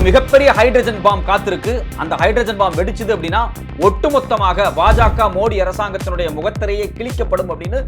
மிகப்பெரிய hydrogen bomb காத்திருக்கு. அந்த ஹைட்ரஜன் பாம் வெடிச்சது அப்படின்னா ஒட்டுமொத்தமாக பாஜக மோடி அரசாங்கத்தினுடைய முகத்திரையே கிழிக்கப்படும் அப்படின்னு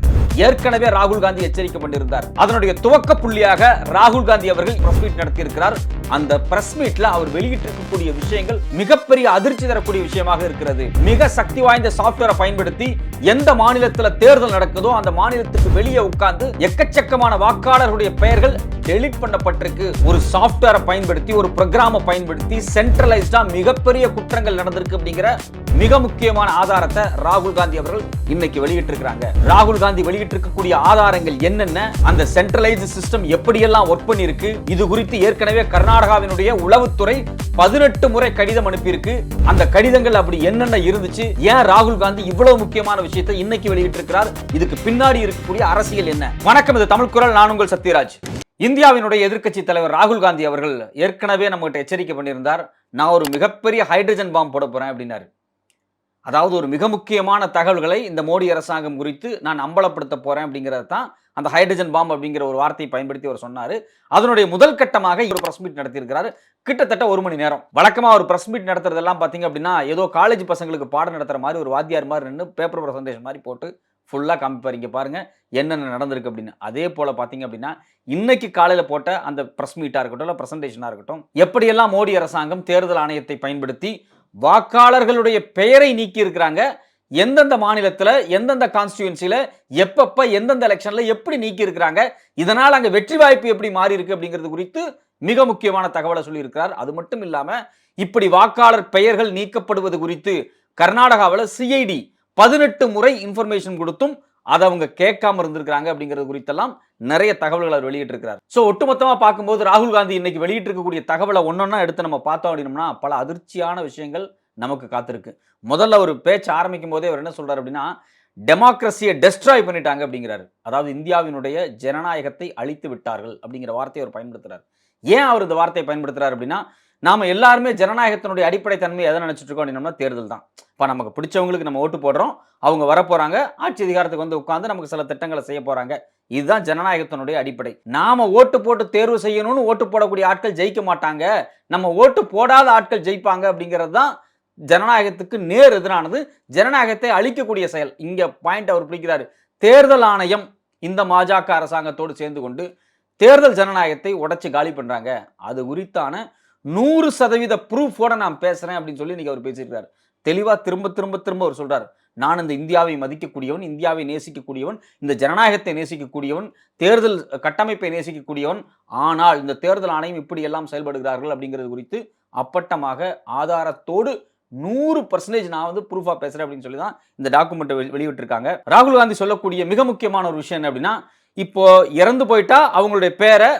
ஏற்கனவே ராகுல் காந்தி எச்சரிக்கை பண்ணியிருந்தார். அதனுடைய துவக்க புள்ளியாக ராகுல் காந்தி அவர்கள் பிரஸ் மீட் நடத்தியிருக்கிறார். அந்த பிரஸ் மீட்ல அவர் வெளியிட்டிருக்கக்கூடிய விஷயங்கள் மிகப்பெரிய அதிர்ச்சி தரக்கூடிய விஷயமாக இருக்கிறது. மிக சக்தி வாய்ந்த சாப்ட்வேரை பயன்படுத்தி எந்த மாநிலத்தில் தேர்தல் நடக்குதோ அந்த மாநிலத்துக்கு வெளியே உட்கார்ந்து எக்கச்சக்கமான வாக்காளர்களுடைய பெயர்கள் டெலீட் பண்ணப்பட்டிருக்கு. ஒரு சாப்ட்வேரை பயன்படுத்தி ஒரு புரோகிராமை பயன்படுத்தி சென்ட்ரலைஸ்டா மிகப்பெரிய குற்றங்கள் நடந்திருக்கு அப்படிங்கிற மிக முக்கியமான ஆதாரத்தை ராகுல் காந்தி அவர்கள் இன்னைக்கு வெளியிட்டிருக்கிறாங்க. ராகுல் காந்தி வெளியிட்டிருக்கக்கூடிய ஆதாரங்கள் என்னென்ன, அந்த சென்ட்ரலைஸ்ட் சிஸ்டம் எப்படியெல்லாம் ஒர்க் பண்ணிருக்கு, இது குறித்து ஏற்கனவே கர்நாடகாவினுடைய உளவுத்துறை 18 முறை கடிதம் அனுப்பியிருக்கு. அந்த கடிதங்கள் அப்படி என்னென்ன இருந்துச்சு, ஏன் ராகுல் காந்தி இவ்வளவு முக்கியமான விஷயத்தை இன்னைக்கு வெளியிட்டிருக்கிறார், இதுக்கு பின்னாடி இருக்கக்கூடிய அரசியல் என்ன? வணக்கம், இது தமிழ் குரல். நான் உங்கள் சத்யராஜ். இந்தியாவினுடைய எதிர்க்கட்சி தலைவர் ராகுல் காந்தி அவர்கள் ஏற்கனவே நம்மகிட்ட எச்சரிக்கை பண்ணியிருந்தார். நான் ஒரு மிகப்பெரிய ஹைட்ரஜன் பாம் போட போறேன் அப்படின்னாரு. அதாவது ஒரு மிக முக்கியமான தகவல்களை இந்த மோடி அரசாங்கம் குறித்து நான் அம்பலப்படுத்த போறேன் அப்படிங்கிறது தான் அந்த ஹைட்ரஜன் பாம் அப்படிங்கிற ஒரு வார்த்தையை பயன்படுத்தி அவர் சொன்னாரு. அதனுடைய முதல் கட்டமாக ஒரு பிரஸ் மீட் நடத்தியிருக்கிறாரு. கிட்டத்தட்ட 1 மணி நேரம். வழக்கமா ஒரு பிரஸ் மீட் நடத்துறதெல்லாம் பாத்தீங்க அப்படின்னா ஏதோ காலேஜ் பசங்களுக்கு பாடம் நடத்துற மாதிரி ஒரு வாத்தியார் மாதிரி நின்று பேப்பர் பிரசன்டேஷன் மாதிரி போட்டு ஃபுல்லா காமிப்பார். இங்க பாருங்க என்னென்ன நடந்திருக்கு அப்படின்னு. அதே போல பாத்தீங்க அப்படின்னா இன்னைக்கு காலையில போட்ட அந்த பிரஸ் மீட்டா இருக்கட்டும் இல்ல பிரசன்டேஷனா இருக்கட்டும், எப்படியெல்லாம் மோடி அரசாங்கம் தேர்தல் ஆணையத்தை பயன்படுத்தி வாக்காளர்களுடைய பெயரை நீக்கி இருக்கிறாங்க, எந்தெந்த மாநிலத்துல எந்தெந்த கான்ஸ்டியூன்சில எப்பப்ப எந்தெந்த எலெக்ஷன்ல எப்படி நீக்கி இருக்கிறாங்க, இதனால் அங்க வெற்றி வாய்ப்பு எப்படி மாறி இருக்கு அப்படிங்கிறது குறித்து மிக முக்கியமான தகவலை சொல்லி இருக்கிறார். அது மட்டும் இல்லாம இப்படி வாக்காளர் பெயர்கள் நீக்கப்படுவது குறித்து கர்நாடகாவில் சிஐடி 18 முறை இன்ஃபர்மேஷன் கொடுத்தும் அதை அவங்க கேட்காம இருந்திருக்காங்க அப்படிங்கிறது குறித்தெல்லாம் நிறைய தகவல்களை அவர் வெளியிட்டிருக்கிறார். ஸோ ஒட்டுமொத்தமாக பார்க்கும்போது ராகுல் காந்தி இன்னைக்கு வெளியிட்டிருக்கக்கூடிய தகவலை ஒன்னொன்னா எடுத்து நம்ம பார்த்தோம் அப்படின்னோம்னா பல அதிர்ச்சியான விஷயங்கள் நமக்கு காத்திருக்கு. முதல்ல ஒரு பேச்சு ஆரம்பிக்கும் போதே அவர் என்ன சொல்றாரு அப்படின்னா, டெமோக்ரஸியை டெஸ்ட்ராய் பண்ணிட்டாங்க அப்படிங்கிறாரு. அதாவது இந்தியாவினுடைய ஜனநாயகத்தை அழித்து விட்டார்கள் அப்படிங்கிற வார்த்தையை அவர் பயன்படுத்துறாரு. ஏன் அவர் இந்த வார்த்தையை பயன்படுத்துறாரு அப்படின்னா, நாம எல்லாருமே ஜனநாயகத்தினுடைய அடிப்படை தன்மை எதை நினைச்சிட்டு இருக்கோம் அப்படின்னா தேர்தல் தான். இப்போ நமக்கு பிடிச்சவங்களுக்கு நம்ம ஓட்டு போடுறோம், அவங்க வர போறாங்க, ஆட்சி அதிகாரத்துக்கு வந்து உட்கார்ந்து நமக்கு சில திட்டங்களை செய்ய போறாங்க. இதுதான் ஜனநாயகத்தினுடைய அடிப்படை. நாம ஓட்டு போட்டு தேர்வு செய்யணும்னு ஓட்டு போடக்கூடிய ஆட்கள் ஜெயிக்க மாட்டாங்க, நம்ம ஓட்டு போடாத ஆட்கள் ஜெயிப்பாங்க அப்படிங்கிறது தான் ஜனநாயகத்துக்கு நேர் எதிரானது, ஜனநாயகத்தை அழிக்கக்கூடிய செயல். இங்க பாயிண்ட் அவர் பிடிக்கிறாரு. தேர்தல் ஆணையம் இந்த பாஜக அரசாங்கத்தோடு சேர்ந்து கொண்டு தேர்தல் ஜனநாயகத்தை உடைச்சு காலி பண்றாங்க. அது குறித்தான 100% ப்ரூஃபோட நான் பேசுறேன் அப்படின்னு சொல்லி இன்னைக்கு அவர் பேசியிருக்காரு. தெளிவா திரும்ப திரும்ப திரும்ப அவர் சொல்றாரு, நான் இந்த இந்தியாவை மதிக்கக்கூடியவன், இந்தியாவை நேசிக்கக்கூடியவன், இந்த ஜனநாயகத்தை நேசிக்கக்கூடியவன், தேர்தல் கட்டமைப்பை நேசிக்கக்கூடியவன். ஆனால் இந்த தேர்தல் ஆணையம் இப்படி எல்லாம் செயல்படுகிறார்கள் அப்படிங்கிறது குறித்து அப்பட்டமாக ஆதாரத்தோடு 100% நான் வந்து ப்ரூஃபா பேசுறேன் அப்படின்னு சொல்லி தான் இந்த டாக்குமெண்ட் வெளியிட்டிருக்காங்க. ராகுல் காந்தி சொல்லக்கூடிய மிக முக்கியமான ஒரு விஷயம் என்ன அப்படின்னா, இப்போ இறந்து போயிட்டா அவங்களுடைய பேரை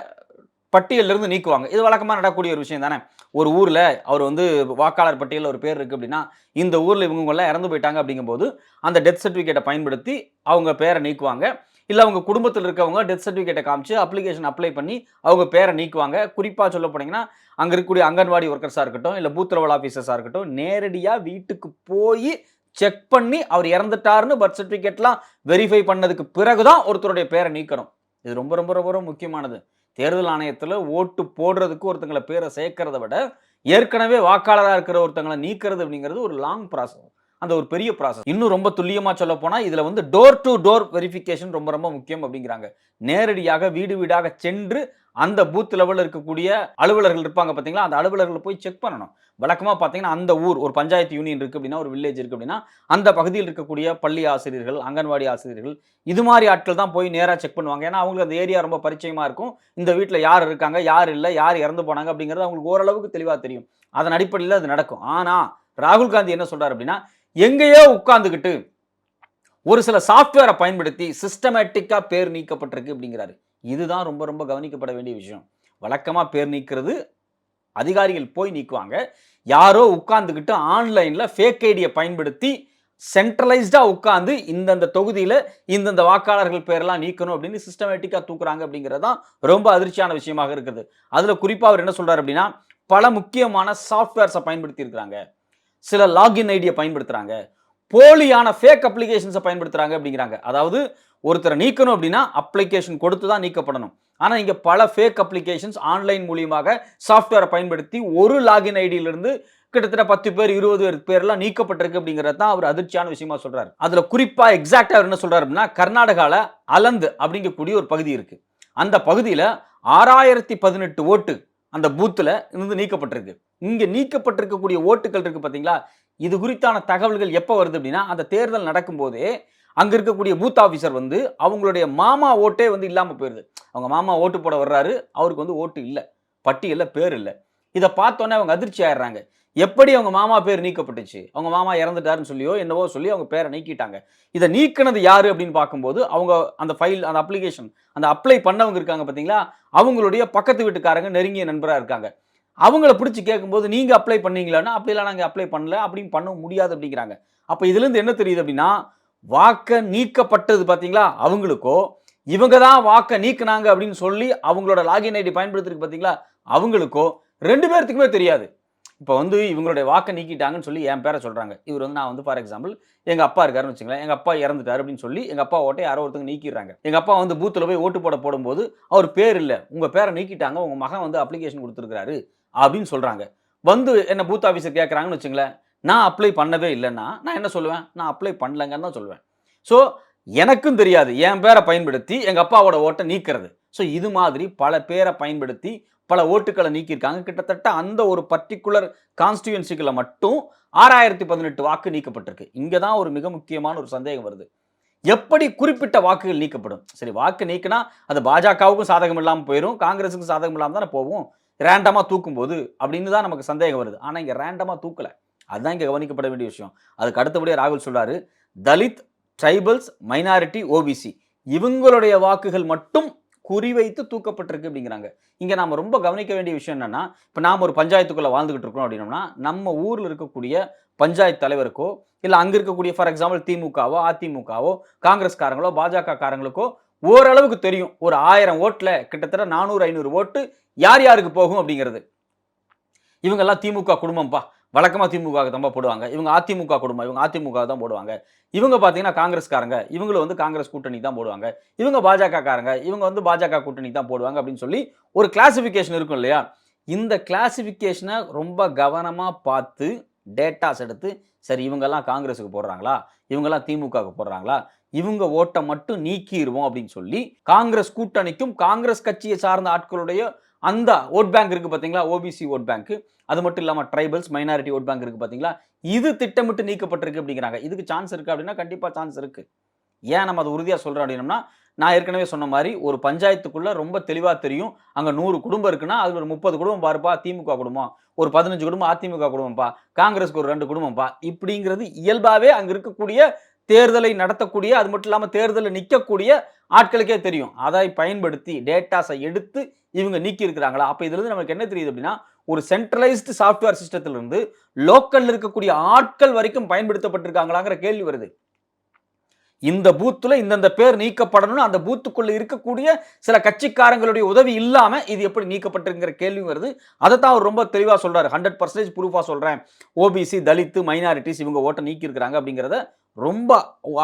பட்டியலில் இருந்து நீக்குவாங்க. இது வழக்கமாக நடக்கக்கூடிய ஒரு விஷயம் தானே. ஒரு ஊரில் அவர் வந்து வாக்காளர் பட்டியலில் ஒரு பேர் இருக்குது அப்படின்னா, இந்த ஊரில் இவங்கெல்லாம் இறந்து போயிட்டாங்க அப்படிங்கும்போது அந்த டெத் சர்டிஃபிகேட்டை பயன்படுத்தி அவங்க பேரை நீக்குவாங்க. இல்லை அவங்க குடும்பத்தில் இருக்கவங்க டெத் சர்டிஃபிகேட்டை காமிச்சு அப்ளிகேஷன் அப்ளை பண்ணி அவங்க பேரை நீக்குவாங்க. குறிப்பாக சொல்ல போனீங்கன்னா அங்கே இருக்கக்கூடிய அங்கன்வாடி ஒர்க்கர்ஸாக இருக்கட்டும், இல்லை பூத் லெவல் ஆஃபீஸர்ஸாக இருக்கட்டும், நேரடியாக வீட்டுக்கு போய் செக் பண்ணி அவர் இறந்துட்டாருன்னு பர்த் சர்டிஃபிகேட்லாம் வெரிஃபை பண்ணதுக்கு பிறகுதான் ஒருத்தருடைய பேரை நீக்கணும். இது ரொம்ப ரொம்ப ரொம்ப ரொம்ப முக்கியமானது. தேர்தல் ஆணையத்தில் ஓட்டு போடுறதுக்கு ஒருத்தங்களை பேரை சேர்க்கறத விட ஏற்கனவே வாக்காளராக இருக்கிற ஒருத்தங்களை நீக்கிறது அப்படிங்கிறது ஒரு லாங் ப்ராசஸ், அந்த ஒரு பெரிய ப்ராசஸ். இன்னும் ரொம்ப துல்லியமாக சொல்ல போனால் இதில் வந்து டோர் டு டோர் வெரிஃபிகேஷன் ரொம்ப ரொம்ப முக்கியம் அப்படிங்கிறாங்க. நேரடியாக வீடு வீடாக சென்று அந்த பூத் லெவலில் இருக்கக்கூடிய அலுவலர்கள் இருப்பாங்க பார்த்தீங்களா, அந்த அலுவலர்கள் போய் செக் பண்ணணும். வழக்கமாக பார்த்தீங்கன்னா அந்த ஊர் ஒரு பஞ்சாயத்து யூனியன் இருக்குது அப்படின்னா, ஒரு வில்லேஜ் இருக்குது அப்படின்னா, அந்த பகுதியில் இருக்கக்கூடிய பள்ளி ஆசிரியர்கள், அங்கன்வாடி ஆசிரியர்கள், இது மாதிரி ஆட்கள் தான் போய் நேராக செக் பண்ணுவாங்க. ஏன்னா அவங்களுக்கு அந்த ஏரியா ரொம்ப பரிச்சயமாக இருக்கும். இந்த வீட்டில் யார் இருக்காங்க, யார் இல்லை, யார் இறந்து போனாங்க அப்படிங்கிறது அவங்களுக்கு ஓரளவுக்கு தெளிவாக தெரியும். அதன் அடிப்படையில் அது நடக்கும். ஆனால் ராகுல் காந்தி என்ன சொல்றாரு அப்படின்னா, எங்கேயோ உட்கார்ந்துக்கிட்டு ஒரு சில சாஃப்ட்வேரை பயன்படுத்தி சிஸ்டமேட்டிக்கா பேர் நீக்கப்பட்டிருக்கு அப்படிங்கிறாரு. இதுதான் ரொம்ப ரொம்ப கவனிக்கப்பட வேண்டிய விஷயம். வழக்கமா பேர் நீக்கிறது அதிகாரிகள் போய் நீக்குவாங்க. யாரோ உட்கார்ந்துக்கிட்டு ஆன்லைன்ல ஃபேக் ஐடியை பயன்படுத்தி சென்ட்ரலைஸ்டா உட்கார்ந்து இந்தந்த தொகுதியில இந்தந்த வாக்காளர்கள் பேரெல்லாம் நீக்கணும் அப்படின்னு சிஸ்டமேட்டிக்கா தூக்குறாங்க அப்படிங்கிறதான் ரொம்ப அதிர்ச்சியான விஷயமாக இருக்குது. அதுல குறிப்பா அவர் என்ன சொல்றாரு அப்படின்னா, பல முக்கியமான சாஃப்ட்வேர்ஸை பயன்படுத்தி இருக்கிறாங்க, சில லாகின் ஐடியை பயன்படுத்துறாங்க, போலியான ஃபேக் அப்ளிகேஷன்ஸை பயன்படுத்துறாங்க அப்படிங்கிறாங்க. அதாவது ஒருத்தரை நீக்கணும் அப்படின்னா அப்ளிகேஷன் கொடுத்து தான் நீக்கப்படணும். ஆனா இங்க பல ஃபேக் அப்ளிகேஷன்ஸ் ஆன்லைன் மூலியமாக சாஃப்ட்வேரை பயன்படுத்தி ஒரு லாகின் ஐடியிலிருந்து கிட்டத்தட்ட 10 பேர் 20 பேர்லாம் நீக்கப்பட்டிருக்கு அப்படிங்கிறது தான் அவர் அதிர்ச்சியான விஷயமா சொல்றாரு. அதுல குறிப்பா எக்ஸாக்டா அவர் என்ன சொல்றாரு அப்படின்னா, கர்நாடகால அலந்த் அப்படிங்கக்கூடிய ஒரு பகுதி இருக்கு. அந்த பகுதியில 6018 ஓட்டு அந்த பூத்துல இருந்து நீக்கப்பட்டிருக்கு. இங்க நீக்கப்பட்டிருக்கக்கூடிய ஓட்டுகள் இருக்கு பாத்தீங்களா, இது குறித்தான தகவல்கள் எப்ப வருது அப்படின்னா, அந்த தேர்தல் நடக்கும்போதே அங்க இருக்கக்கூடிய பூத் ஆபீசர் வந்து அவங்களுடைய மாமா ஓட்டே வந்து இல்லாம போயிருது. அவங்க மாமா ஓட்டு போட வர்றாரு, அவருக்கு வந்து ஓட்டு இல்ல, பட்டியல்ல பேர் இல்ல. இத பார்த்தோன்னே அவங்க அதிர்ச்சி ஆயிடுறாங்க. எப்படி அவங்க மாமா பேர் நீக்கப்பட்டுச்சு? அவங்க மாமா இறந்துட்டாருன்னு சொல்லியோ, என்னவோ சொல்லி அவங்க பேரை நீக்கிட்டாங்க. இத நீக்குனது யாரு அப்படின்னு பார்க்கும்போது, அவங்க அந்த ஃபைல், அந்த அப்ளிகேஷன், அந்த அப்ளை பண்ணவங்க இருக்காங்க பார்த்தீங்களா, அவங்களுடைய பக்கத்து வீட்டுக்காரங்க, நெருங்கிய நண்பரா இருக்காங்க. அவங்கள பிடிச்சு கேட்கும்போது, நீங்க அப்ளை பண்ணீங்களான்னா, அப்படிலாம் நாங்க அப்ளை பண்ணல, அப்படின்னு பண்ண முடியாது அப்படிங்கிறாங்க. அப்ப இதிலிருந்து என்ன தெரியுது அப்படின்னா, வாக்க நீக்கப்பட்டது பார்த்தீங்களா, அவங்களுக்கோ, இவங்க தான் வாக்க நீக்குனாங்க அப்படின்னு சொல்லி அவங்களோட லாகின் ஐடி பயன்படுத்திருக்கு பார்த்தீங்களா, அவங்களுக்கோ 2 பேர்த்துக்குமே தெரியாது. இப்ப வந்து இவங்களுடைய வாக்க நீக்கிட்டாங்கன்னு சொல்லி என் பேர சொல்றாங்க. இவர் வந்து நான் வந்து ஃபார் எக்ஸாம்பிள் எங்க அப்பா இருக்காருன்னு வச்சுக்கங்களேன். எங்க அப்பா இறந்துட்டாரு அப்படின்னு சொல்லி எங்க அப்பா ஓட்ட யாரோ ஒருத்தங்க நீக்கிடுறாங்க. எங்க அப்பா வந்து பூத்ல போய் ஓட்டு போடும்போது அவர் பேர் இல்ல. உங்க பேர நீக்கிட்டாங்க. உங்க மகன் வந்து அப்ளிகேஷன் குடுத்திருக்காரு அப்படின்னு சொல்றாங்க. வந்து என்ன பூத் ஆபீசர் கேட்கறாங்கன்னு வச்சுங்களேன். நான் அப்ளை பண்ணவே இல்லன்னா, நான் என்ன சொல்லுவேன்? நான் அப்ளை பண்ணலங்கன்னு தான் சொல்லுவேன். ஸோ எனக்கும் தெரியாது. என் பேர பயன்படுத்தி எங்க அப்பாவோட ஓட்ட நீக்குறது. ஸோ இது மாதிரி பல பேர பயன்படுத்தி பல ஓட்டுக்களை நீக்கியிருக்காங்க. கிட்டத்தட்ட அந்த ஒரு பர்ட்டிகுலர் கான்ஸ்டிட்யூயன்சிக்குள்ள மட்டும் 6018 வாக்கு நீக்கப்பட்டிருக்கு. இங்க தான் ஒரு மிக முக்கியமான ஒரு சந்தேகம் வருது. எப்படி குறிப்பிட்ட வாக்குகள் நீக்கப்படும்? சரி, வாக்கு நீக்கினா அது பாஜகவுக்கும் சாதகம் இல்லாம போயிரும், காங்கிரஸுக்கும் சாதகம் இல்லாம தானே போகும். ரேண்டமா தூக்கும்போது அப்படின்னு தான் நமக்கு சந்தேகம் வருது. ஆனா இங்க ரேண்டமா தூக்கல. அதுதான் இங்க கவனிக்கப்பட வேண்டிய விஷயம். அதுக்கு அடுத்தபடியா ராகுல் சொல்றாரு, தலித், ட்ரைபல்ஸ், மைனாரிட்டி, ஓபிசி இவங்களுடைய வாக்குகள் மட்டும் குறிவைத்து தூக்கப்பட்டிருக்கு அப்படிங்கிறாங்க. இங்க நாம ரொம்ப கவனிக்க வேண்டிய விஷயம் என்னன்னா, இப்ப நாம ஒரு பஞ்சாயத்துக்குள்ள வாழ்ந்துகிட்டு இருக்கிறோம் அப்படின்னோம்னா, நம்ம ஊர்ல இருக்கக்கூடிய பஞ்சாயத்து தலைவருக்கோ, இல்ல அங்க இருக்கக்கூடிய ஃபார் எக்ஸாம்பிள் திமுகவோ, அதிமுகவோ, காங்கிரஸ்காரங்களோ, பாஜக காரங்களுக்கோ ஓரளவுக்கு தெரியும். ஒரு 1000 ஓட்ல கிட்டத்தட்ட 400, 500 ஓட்டு யார் யாருக்கு போகும் அப்படிங்கிறது. இவங்கெல்லாம் திமுக குடும்பம்ப்பா. வழக்கமா திமுகவுக்கு தான்பா போடுவாங்க. இவங்க அதிமுக குடும்பம். இவங்க அதிமுகவுக்கு தான் போடுவாங்க. இவங்க பார்த்தீங்கன்னா காங்கிரஸ்காரங்க. இவங்களும் வந்து காங்கிரஸ் கூட்டணிக்கு தான் போடுவாங்க. இவங்க பாஜக காரங்க. இவங்க வந்து பாஜக கூட்டணிக்கு தான் போடுவாங்க அப்படின்னு சொல்லி ஒரு கிளாசிஃபிகேஷன் இருக்கும் இல்லையா? இந்த கிளாசிஃபிகேஷன ரொம்ப கவனமா பார்த்து டேட்டாஸ் எடுத்து, சரி இவங்கெல்லாம் காங்கிரஸுக்கு போடுறாங்களா? இவங்கெல்லாம் திமுகவுக்கு போடுறாங்களா? இவங்க ஓட்ட மட்டும் நீக்கிருவோம் அப்படின்னு சொல்லி, காங்கிரஸ் கூட்டணிக்கும் காங்கிரஸ் கட்சியை சார்ந்த ஆட்களுடைய அந்த வோட் பேங்க் இருக்கு பார்த்தீங்களா? OBC vote bank. அது மட்டும் இல்லாம ட்ரைபல்ஸ், மைனாரிட்டி வோட் பேங்க் இருக்கு பார்த்தீங்களா? இது திட்டமிட்டு நீக்கப்பட்டிருக்கு அப்படிங்கிறாங்க. இதுக்கு சான்ஸ் இருக்கு அப்படின்னா, கண்டிப்பா சான்ஸ் இருக்கு. ஏன் நம்ம அத உறுதியா சொல்றோம் அப்படின்னம்னா, நான் ஏற்கனவே சொன்ன மாரி ஒரு பஞ்சாயத்துக்குள்ள ரொம்ப தெளிவா தெரியும். அங்க 100 குடும்பம் இருக்குன்னா, அதுல ஒரு 30 குடும்பம் பாருப்பா திமுக குடும்பம். ஒரு 15 குடும்பம் அதிமுக குடும்பம்ப்பா. காங்கிரஸ்க்கு ஒரு 2 குடும்பம்ப்பா. இப்படிங்கிறது இயல்பாவே அங்க இருக்கக்கூடிய தேர்தலை நடத்தக்கூடிய, அது மட்டும் இல்லாம தேர்தல்ல நிக்கக்கூடிய ஆட்களுக்கே தெரியும். அதை பயன்படுத்தி டேட்டாஸ எடுத்து இவங்க நீக்கி இருக்கிறாங்களா? அப்ப இதிலிருந்து நமக்கு என்ன தெரியுது அப்படின்னா, ஒரு சென்ட்ரலைஸ்ட் சாஃப்ட்வேர் சிஸ்டத்துல இருந்து லோக்கல்ல இருக்கக்கூடிய ஆட்கள் வரைக்கும் பயன்படுத்தப்பட்டிருக்காங்களாங்கிற கேள்வி வருது. இந்த பூத்துல இந்தந்த பேர் நீக்கப்படணும்னு அந்த பூத்துக்குள்ள இருக்கக்கூடிய சில கட்சிக்காரங்களுடைய உதவி இல்லாம இது எப்படி நீக்கப்பட்டிருக்கிற கேள்வி வருது. அதைத்தான் அவர் ரொம்ப தெளிவா சொல்றாரு. 100% ப்ரூஃபா சொல்றேன். ஓபிசி, தலித், மைனாரிட்டிஸ் இவங்க ஓட்ட நீக்கி இருக்கிறாங்க அப்படிங்கிறத ரொம்ப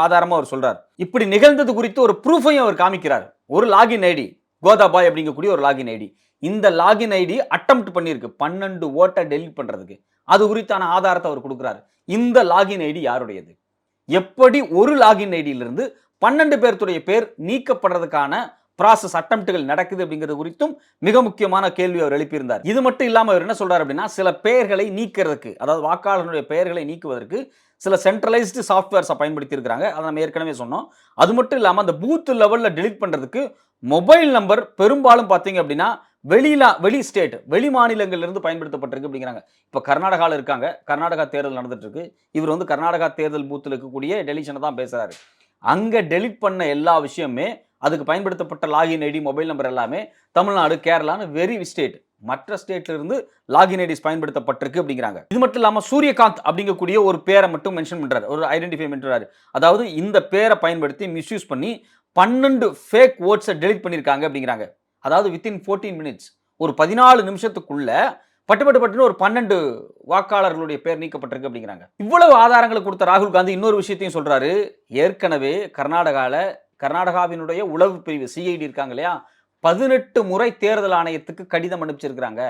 ஆதாரமா அவர் சொல்றார். இப்படி நிகழ்ந்தது குறித்து ஒரு ப்ரூஃபையும் அவர் காமிக்கிறார். ஒரு லாகின் ஐடி கோதாபாய் அப்படிங்கக்கூடிய ஒரு லாகின் ஐடி. இந்த லாகின் ஐடி அட்டெம்ப்ட் பண்ணிருக்கு 12 ஓட்டை டெலீட் பண்றதுக்கு. அது குறித்தான ஆதாரத்தை அவர் கொடுக்கிறார். இந்த லாகின் ஐடி யாருடையது? எப்படி ஒரு லாகின் ஐடியிலிருந்து 12 பேர்த்துடைய பேர் நீக்கப்படுறதுக்கான ப்ராசஸ் அட்டெம்ப்ட்கள் நடக்குது அப்படிங்கிறது குறித்தும் மிக முக்கியமான கேள்வி அவர் எழுப்பியிருந்தார். இது மட்டும் இல்லாம அவர் என்ன சொல்றாரு அப்படின்னா, சில பெயர்களை நீக்கிறதுக்கு, அதாவது வாக்காளர்களுடைய பெயர்களை நீக்குவதற்கு சில சென்ட்ரலைஸ்டு சாஃப்ட்வேர்ஸை பயன்படுத்தி இருக்கிறாங்க. அதை நம்ம ஏற்கனவே சொன்னோம். அது மட்டும் இல்லாம அந்த பூத் லெவல்ல டெலீட் பண்றதுக்கு மொபைல் நம்பர் பெரும்பாலும் பார்த்தீங்க அப்படின்னா வெளி ஸ்டேட், வெளி மாநிலங்கள்ல இருந்து பயன்படுத்தப்பட்டிருக்கு அப்படிங்கிறாங்க. இப்ப கர்நாடகால இருக்காங்க. கர்நாடகா தேர்தல் நடந்துட்டு இருக்கு. இவர் வந்து கர்நாடகா தேர்தல் பூத்துல இருக்கக்கூடிய டெலிஷனை தான் பேசுறாரு. அங்க டெலீட் பண்ண எல்லா விஷயமே, அதுக்கு பயன்படுத்தப்பட்ட லாகின் ஐடி, மொபைல் நம்பர் எல்லாமே தமிழ்நாடு, கேரளான்னு வெரி ஸ்டேட், மற்ற ஸ்டேட்ல இருந்து லாகின் ஐடிஸ் பயன்படுத்தப்பட்டிருக்கு அப்படிங்கிறாங்க. இது மட்டும் இல்லாம சூரியகாந்த் அப்படிங்கக்கூடிய ஒரு பேரை மட்டும் மென்ஷன் பண்றாரு. ஒரு ஐடென்டிஃபை பண்றாரு. அதாவது இந்த பேரை பயன்படுத்தி மிஸ்யூஸ் பண்ணி 12 ஃபேக் ஓட்ஸை டெலீட் பண்ணியிருக்காங்க அப்படிங்கிறாங்க. அதாவது வித்தின் 14 மினிட்ஸ், ஒரு 14 நிமிஷத்துக்குள்ள பட்டு ஒரு 12 வாக்காளர்களுடைய பேர் நீக்கப்பட்டிருக்கு அப்படிங்கிறாங்க. இவ்வளவு ஆதாரங்களை கொடுத்த ராகுல் காந்தி இன்னொரு விஷயத்தையும் சொல்றாரு. ஏற்கனவே கர்நாடகாவினுடைய உளவு பிரிவு சிஐடி இருக்காங்க இல்லையா, 18 முறை தேர்தல் ஆணையத்துக்கு கடிதம் அனுப்பிச்சிருக்கிறாங்க.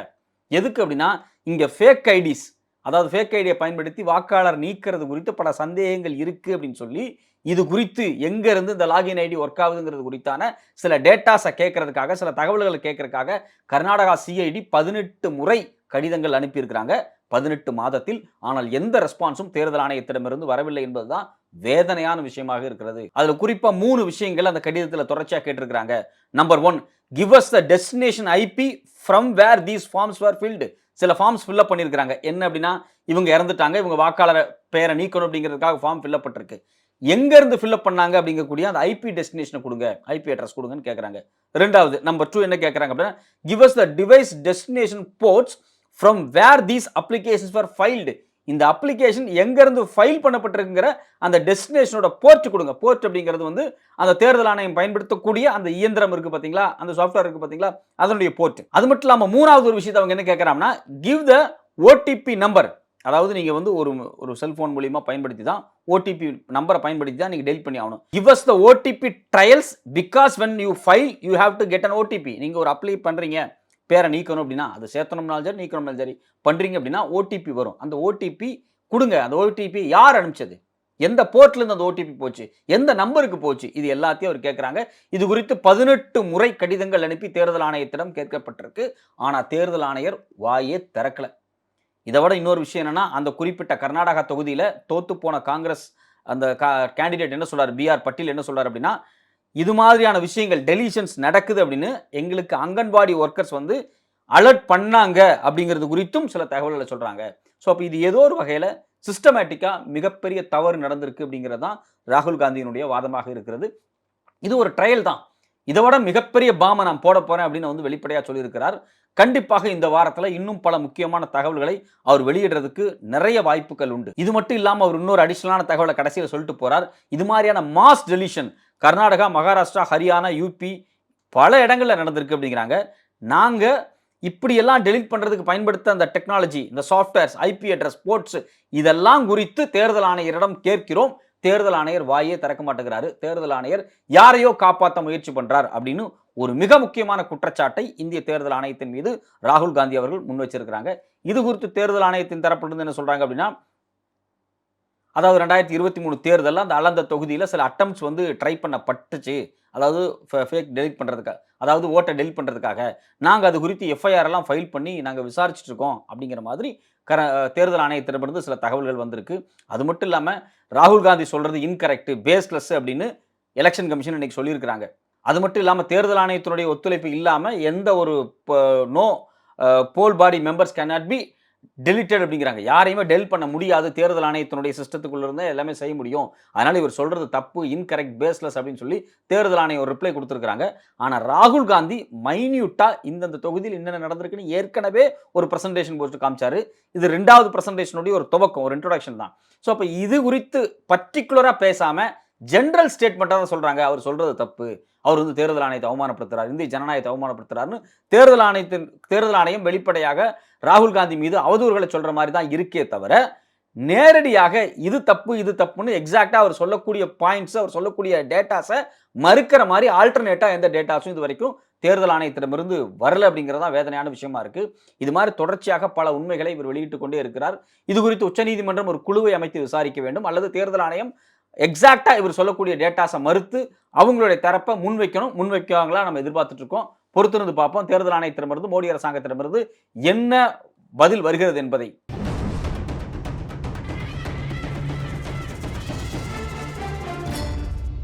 எதுக்கு அப்படின்னா, இங்க ஃபேக் ஐடிஸ், அதாவது ஃபேக் ஐடியை பயன்படுத்தி வாக்காளர் நீக்கிறது குறித்து பல சந்தேகங்கள் இருக்கு அப்படின்னு சொல்லி, இது குறித்து எங்க இருந்து இந்த லாகின் ஐடி ஒர்க் ஆகுதுங்கிறது குறித்தான சில டேட்டாஸை கேட்கறதுக்காக, சில தகவல்களை கேட்கறதுக்காக கர்நாடகா சிஐடி 18 முறை கடிதங்கள் அனுப்பியிருக்கிறாங்க 18 மாதத்தில். ஆனால் எந்த ரெஸ்பான்ஸும் தேர்தல் ஆணையத்திடமிருந்து வரவில்லை என்பதுதான் வேதனையான விஷயமாக இருக்கிறது. அதுல குறிப்பா 3 விஷயங்கள் அந்த கடிதத்தில் தொடர்ச்சியா கேட்டிருக்கிறாங்க. Number 1, give us the destination IP from where these forms were filled. சில ஃபார்ம்ஸ் ஃபில் அப் பண்ணியிருக்காங்க. என்ன அப்படின்னா, இவங்க இறந்துட்டாங்க, இவங்க வாக்காளர் பெயரை நீக்கணும் அப்படிங்கிறதுக்காக ஃபார்ம் ஃபில் அப் பண்ணிருக்கு. எங்க இருந்து ஃபில் அப் பண்ணாங்க அப்படிங்கக்கூடிய அந்த ஐபி டெஸ்டினேஷனை கொடுங்க, ஐபி அட்ரஸ் கொடுங்கன்னு கேட்கறாங்க. ரெண்டாவது நம்பர் 2 என்ன கேட்கறாங்க அப்படின்னா, give us the device destination ports from where these applications were filed. இந்த அப்ளிகேஷன் எங்க இருந்து ஃபைல் பண்ணப்பட்டிருக்குங்கிற அந்த டெஸ்டினேஷனோட போர்ட் கொடுங்க. போர்ட் அப்படிங்கிறது வந்து அந்த தேர்தல் ஆணையம் பயன்படுத்தக்கூடிய அந்த இயந்திரம் இருக்கு பாத்தீங்களா, அந்த சாஃப்ட்வேர் இருக்கு பாத்தீங்களா, அதனுடைய போர்ட். அது மட்டும் இல்லாம மூணாவது ஒரு விஷயத்தை அவங்க என்ன கேட்கறாங்கன்னா, give the OTP நம்பர். அதாவது நீங்க வந்து ஒரு செல்போன் மூலமா பயன்படுத்தி தான் OTP நம்பரை பயன்படுத்தி தான் நீங்க டெலிட் பண்ணி ஆகணும். give us the OTP trials because when you file you have to get an OTP. நீங்க ஒரு அப்ளை பண்றீங்க, பேரை நீக்கணும் அப்படின்னா, அது சேர்த்தணும்னாலும் சரி நீக்கணும்னாலும் சரி பண்றீங்க அப்படின்னா ஓடிபி வரும். அந்த ஓடிபி கொடுங்க. அந்த ஓடிபி யார் அனுப்பிச்சது, எந்த போர்ட்ல இருந்து அந்த ஓடிபி போச்சு, எந்த நம்பருக்கு போச்சு, இது எல்லாத்தையும் அவர் கேட்கறாங்க. இது குறித்து 18 முறை கடிதங்கள் அனுப்பி தேர்தல் ஆணையத்திடம் கேட்கப்பட்டிருக்கு. ஆனா தேர்தல் ஆணையர் வாயே திறக்கல. இதை விட இன்னொரு விஷயம் என்னன்னா, அந்த குறிப்பிட்ட கர்நாடகா தொகுதியில தோத்து போன காங்கிரஸ் அந்த கேண்டிடேட் என்ன சொல்றாரு, பிஆர் பட்டீல் என்ன சொல்றாரு அப்படின்னா, இது மாதிரியான விஷயங்கள் டெலிஷன்ஸ் நடக்குது அப்படின்னு எங்களுக்கு அங்கன்வாடி ஒர்க்கர்ஸ் வந்து அலர்ட் பண்ணாங்க அப்படிங்கிறது குறித்தும் சில தகவல்களை சொல்றாங்க. ஸோ அப்போ இது ஏதோ ஒரு வகையில் சிஸ்டமேட்டிக்கா மிகப்பெரிய தவறு நடந்திருக்கு அப்படிங்கிறது தான் ராகுல் காந்தியினுடைய வாதமாக இருக்கிறது. இது ஒரு ட்ரையல் தான். இதை விட மிகப்பெரிய பாமை நான் போட போறேன் அப்படின்னு வந்து வெளிப்படையாக சொல்லியிருக்கிறார். கண்டிப்பாக இந்த வாரத்தில் இன்னும் பல முக்கியமான தகவல்களை அவர் வெளியிடுறதுக்கு நிறைய வாய்ப்புகள் உண்டு. இது மட்டும் இல்லாமல் அவர் இன்னொரு அடிஷனலான தகவலை கடைசியில் சொல்லிட்டு போறார். இது மாதிரியான mass deletion Karnataka, Maharashtra, Haryana, UP பல இடங்கள்ல நடந்திருக்கு அப்படிங்கிறாங்க. நாங்க இப்படியெல்லாம் டெலிட் பண்றதுக்கு பயன்படுத்த அந்த டெக்னாலஜி, இந்த சாஃப்ட்வேர்ஸ், ஐபி அட்ரஸ், போர்ட்ஸ் இதெல்லாம் குறித்து தேர்தல் ஆணையரிடம் கேட்கிறோம். தேர்தல் ஆணையர் வாயே திறக்க மாட்டேங்கிறாரு. தேர்தல் ஆணையர் யாரையோ காப்பாற்ற முயற்சி பண்றார் அப்படின்னு ஒரு மிக முக்கியமான குற்றச்சாட்டை இந்திய தேர்தல் ஆணையத்தின் மீது ராகுல் காந்தி அவர்கள் முன் வச்சிருக்கிறாங்க. இது குறித்து தேர்தல் ஆணையத்தின் தரப்பிலிருந்து என்ன சொல்றாங்க அப்படின்னா, அதாவது 2023 தேர்தலில் அந்த அளந்த தொகுதியில் சில அட்டம்ப்ட்ஸ் வந்து ட்ரை பண்ணப்பட்டுச்சு. அதாவது ஃபேக் டெலிட் பண்ணுறதுக்காக, அதாவது ஓட்டை டெலிட் பண்ணுறதுக்காக நாங்கள் அது குறித்து எஃப்ஐஆர் எல்லாம் ஃபைல் பண்ணி நாங்கள் விசாரிச்சுட்டு இருக்கோம் அப்படிங்கிற மாதிரி தேர்தல் ஆணையத்திடமிருந்து சில தகவல்கள் வந்திருக்கு. அது மட்டும் இல்லாமல் ராகுல் காந்தி சொல்கிறது இன்கரெக்ட், பேஸ்லெஸ் அப்படின்னு எலெக்ஷன் கமிஷன் இன்னைக்கு சொல்லியிருக்கிறாங்க. அது மட்டும் இல்லாமல் தேர்தல் ஆணையத்தினுடைய ஒத்துழைப்பு இல்லாமல் எந்த ஒரு no poll body members cannot be deleted அப்படிங்கிறாங்க. யாரையுமே டெலிட் பண்ண முடியாது, தேர்தல் ஆணையத்தினுடைய சிஸ்டத்துக்குள்ள இருந்தா எல்லாமே செய்ய முடியும். அதனால இவர் சொல்றது தப்பு, இன்கரெக்ட், பேஸ்லெஸ் அப்படின்னு சொல்லி தேர்தல் ஆணையம் ஒரு ரிப்ளை கொடுத்திருக்காங்க. ஆனா ராகுல் காந்தி மைன்யூட்டா இந்தந்த தொகுதியில் என்னென்ன நடந்திருக்குன்னு ஏற்கனவே ஒரு பிரசன்டேஷன் போட்டு காமிச்சாரு. இது 2வது பிரசன்டேஷனுடைய ஒரு துவக்கம், ஒரு இன்ட்ரோடக்ஷன் தான். ஸோ அப்போ இது குறித்து பர்டிகுலரா பேசாம ஜெனரல் ஸ்டேட்மெண்ட்டாக தான் சொல்றாங்க. அவர் சொல்றது தப்பு, அவர் வந்து தேர்தல் ஆணையத்தை அவமானப்படுத்துறாரு, இந்திய ஜனநாயகத்தை அவமானப்படுத்துறாருன்னு தேர்தல் ஆணையம் வெளிப்படையாக ராகுல் காந்தி மீது அவதூறுகளை சொல்ற மாதிரி தான் இருக்கே தவிர, நேரடியாக இது தப்பு இது தப்புன்னு எக்ஸாக்டா அவர் சொல்லக்கூடிய பாயிண்ட்ஸ், அவர் சொல்லக்கூடிய டேட்டாஸை மறுக்கிற மாதிரி ஆல்டர்னேட்டா எந்த டேட்டாஸும் இது வரைக்கும் தேர்தல் ஆணையத்திடமிருந்து வரல அப்படிங்கிறது தான் வேதனையான விஷயமா இருக்கு. இது மாதிரி தொடர்ச்சியாக பல உண்மைகளை இவர் வெளியிட்டுக் கொண்டே இருக்கிறார். இது குறித்து உச்சநீதிமன்றம் ஒரு குழுவை அமைத்து விசாரிக்க வேண்டும், அல்லது தேர்தல் ஆணையம் எக்ஸாக்டா இவர் சொல்லக்கூடிய டேட்டாஸை மறுத்து அவங்களுடைய தரப்பை முன்வைக்காங்களா நம்ம எதிர்பார்த்துட்டு இருக்கோம். பொறுத்திருந்து பார்ப்போம் தேர்தல் ஆணையத்திடமிருந்து, மோடி அரசாங்கத்திடமிருந்து என்ன பதில் வருகிறது என்பதை.